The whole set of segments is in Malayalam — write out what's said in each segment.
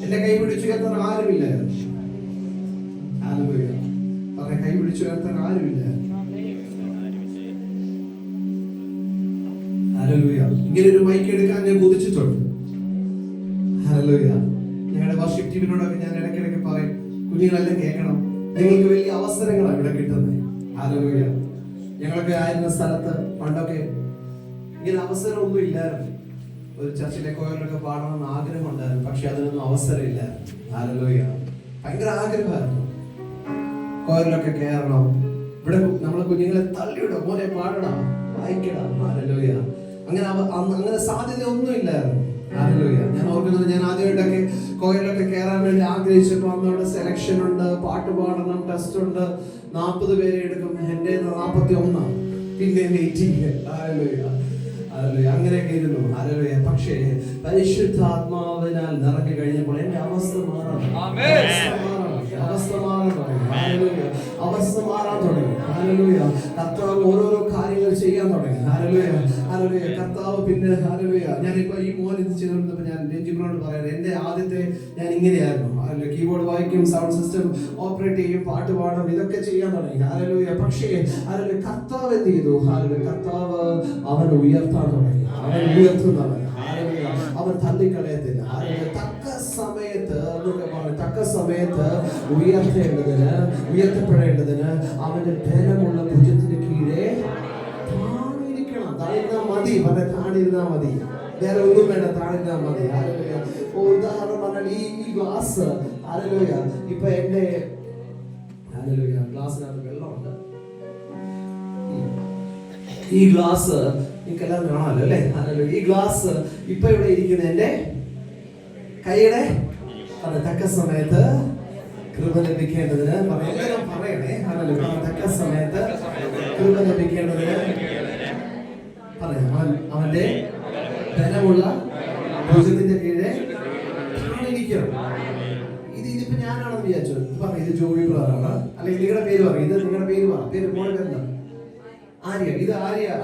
എന്റെ കൈ പിടിച്ചു ഉയർത്താൻ ആരുമില്ല. കൈ പിടിച്ചു ഉയർത്താൻ ആരുമില്ല. ഇങ്ങനെ ഒരു മൈക്ക് എടുക്കാൻ ഞാൻ കൊതിച്ചിട്ടുണ്ട്. ഞങ്ങളുടെ വർഷിപ്പ് ടീമിനോടൊക്കെ ഞാൻ ഇടയ്ക്കിടയ്ക്ക് പറയും, കുഞ്ഞുങ്ങളെല്ലാം കേൾക്കണം, നിങ്ങൾക്ക് വലിയ അവസരങ്ങളാണ് ഇവിടെ കിട്ടുന്നത്. ഞങ്ങളൊക്കെ ആയിരുന്ന സ്ഥലത്ത് പണ്ടൊക്കെ ഇങ്ങനെ അവസരമൊന്നും ഇല്ലായിരുന്നു. ഒരു ചർച്ചിലെ കോയറിലൊക്കെ പാടണമെന്ന് ആഗ്രഹം ഉണ്ടായിരുന്നു, പക്ഷെ അതിനൊന്നും അവസരമില്ലായിരുന്നു. ഭയങ്കര ആഗ്രഹമായിരുന്നു കോയറിലൊക്കെ കയറണം. ഇവിടെ നമ്മളെ കുഞ്ഞുങ്ങളെ തള്ളിയിടും, മോനെ പാടണം, വായിക്കണം. അങ്ങനെ സാധ്യത ഒന്നും ഇല്ലായിരുന്നു. ഞാൻ ഓർക്കുന്നത്, ഞാൻ ആദ്യമായിട്ടൊക്കെ കോയറിലൊക്കെ കയറാൻ വേണ്ടി ആഗ്രഹിച്ചപ്പോൾ അന്ന് അവിടെ സെലക്ഷൻ ഉണ്ട്, പാട്ട് പാടണം, ടെസ്റ്റ് ഉണ്ട്, 40 പേരെ എടുക്കും. എന്റെ 41, പിന്നെ വെയിറ്റിംഗ്. അങ്ങനെയൊക്കെ ഇരുന്നു. പക്ഷേ പരിശുദ്ധാത്മാവിനാൽ നിറഞ്ഞു കഴിഞ്ഞപ്പോൾ എന്റെ അവസ്ഥ മാറാൻ തുടങ്ങി. കർത്താവ് ഓരോരോ കാര്യങ്ങൾ ചെയ്യാൻ തുടങ്ങി. കർത്താവ് പിന്നെ ഞാനിപ്പോ ഈ മോൻ ഇത് ചെയ്തോണ്ടിരുന്നപ്പോ ഞാൻ രഞ്ജിബ്രോട് പറയാം, എന്റെ ആദ്യത്തെ ഞാൻ ഇങ്ങനെയായിരുന്നു. കീബോർഡ് വായിക്കും, സൗണ്ട് സിസ്റ്റം ഓപ്പറേറ്റ് ചെയ്യും, പാട്ട് പാടും, ഇതൊക്കെ ചെയ്യാൻ തുടങ്ങി. പക്ഷേ കർത്താവ് എന്ത് ചെയ്തു? കർത്താവ് അവൻ ഉയർത്താൻ തുടങ്ങി. അവൻ ഉയർത്തുന്നവൻ, അവൻ തള്ളിക്കളയത്തില്ല. തക്ക സമയത്ത് ഉയർത്തപ്പെടേണ്ടതിന് അവന്റെ ബലമുള്ള ഭുജത്തിന് കീഴെ താണിരുന്നാ മതി. വേറെ ഒന്നും വേണ്ട, താണിരുന്നാ മതി. ഉദാഹരണം പറഞ്ഞാൽ ഈ ഗ്ലാസ് ഇപ്പൊ എന്റെ ഗ്ലാസിനകത്ത് വെള്ളമുണ്ട്. ഈ ഗ്ലാസ് നിങ്ങൾക്കെല്ലാം കാണാമല്ലോ അല്ലേ? ഈ ഗ്ലാസ് ഇപ്പൊ ഇവിടെ ഇരിക്കുന്ന എന്റെ കൈയുടെ തക്ക സമയത്ത് കൃപ ലഭിക്കേണ്ടതിന് പറയണേ. തക്ക സമയത്ത് കൃപ ലഭിക്കേണ്ടതിന് അവന്റെ ബലമുള്ള ഭുജത്തിന്റെ കീഴെ ഇരിക്കണം. ഇതിപ്പോ ഞാനാണെന്ന് വിചാരിച്ചു. ഇത് ജോബി ബ്രദറാണ്, അല്ലെങ്കിൽ നിങ്ങളുടെ പേര് പറയും. ഇത് നിങ്ങളുടെ പേര് പേര് മോടെ പേരെന്താ? ആര്യ. ഇത്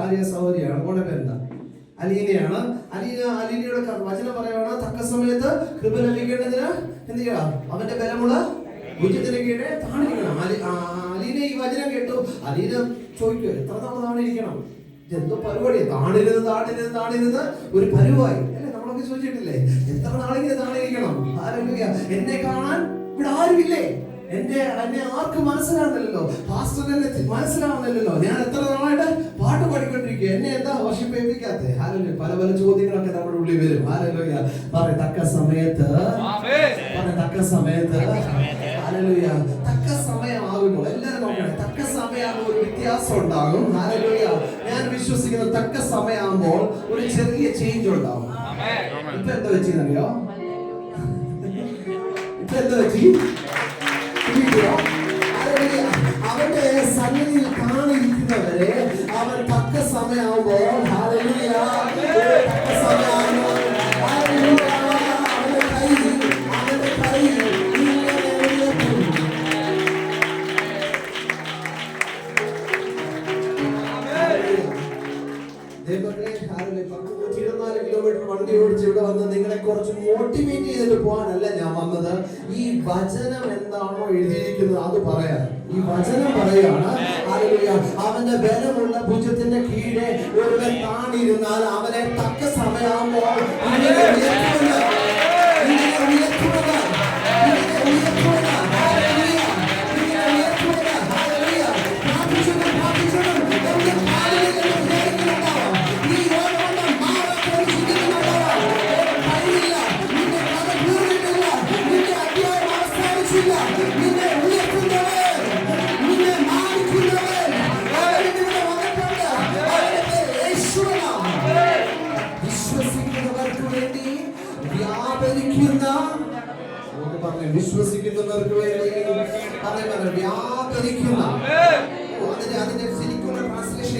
ആര്യ സഹോദരിയാണ്. മോടെ പേരെന്താ? അലീനയാണ്. അലീനയുടെ വചനം പറയുകയാണ്, തക്ക സമയത്ത് കൃപ ലഭിക്കേണ്ടതിന് എന്ത് ചെയ്യണം? അവന്റെ ബലമുള്ള ഭുജത്തിന് കീഴെ താണിരിക്കണം. അലീന ഈ വചനം കേട്ടു. അലീന ചോദിക്കുക, എത്ര നാൾ താണിരിക്കണം? എന്തോ പരിപാടി, താണിരുന്ന് ഒരു പരുവായി അല്ലെ? നമ്മളൊക്കെ ചോദിച്ചിട്ടില്ലേ, എത്ര നാളിങ്ങനെ താണിരിക്കണം? എന്നെ കാണാൻ ഇവിടെ ആരുമില്ലേ? എന്നെ ആർക്കും മനസ്സിലാവുന്നില്ലല്ലോ, പാസ്റ്ററിനെ മനസ്സിലാവുന്നില്ലല്ലോ. ഞാൻ എത്ര നാളായിട്ട് പാട്ട് പാടിക്കൊണ്ടിരിക്കുക, എന്നെ എന്താ വർഷിപ്പിക്കാത്തെ? പല ചോദ്യങ്ങളൊക്കെ നമ്മുടെ ഉള്ളിൽ വരും. തക്ക സമയത്ത് തക്ക സമയമാകുമ്പോൾ എല്ലാവരും നോക്കണേ, തക്ക സമയമാകുമ്പോൾ ഒരു വ്യത്യാസം ഉണ്ടാകും. ഞാൻ വിശ്വസിക്കുന്ന തക്ക സമയമാകുമ്പോൾ ഒരു ചെറിയ ചേഞ്ച് ഉണ്ടാവും. ഇപ്പൊ എന്താ വെച്ചറിയോ? അവന്റെ സന്നിധിയിൽ കാണിരിക്കുന്നവരെ അവൻ തക്ക സമയമാകുമ്പോൾ വണ്ടി ഓടിച്ച് ഇവിടെ വന്ന് നിങ്ങളെ കുറച്ച് മോട്ടിവേറ്റ് ചെയ്തിട്ട് പോകാനല്ല ഞാൻ വന്നത്. ഈ വചനം എന്താണോ എഴുതിയിരിക്കുന്നത് അത് പറയാൻ. ഈ വചനം പറയാണ്, അവന്റെ ബലമുള്ള ഭുജത്തിന്റെ കീഴെ ഒരുവൻ താണിരുന്നാൽ അവനെ തക്ക സമയമാകുമ്പോൾ വിശ്വസിക്കുന്നവർക്ക് വേണ്ടി വ്യാപരിക്കുന്ന, അതിന്റെ ശരിക്കുള്ള ട്രാൻസ്ലേഷൻ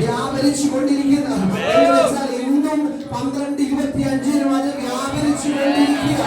വ്യാപരിച്ചു കൊണ്ടിരിക്കുന്ന എന്ന് വെച്ചാൽ ഇന്നും 12:25 അത് വ്യാപരിച്ചു കൊണ്ടിരിക്കുക.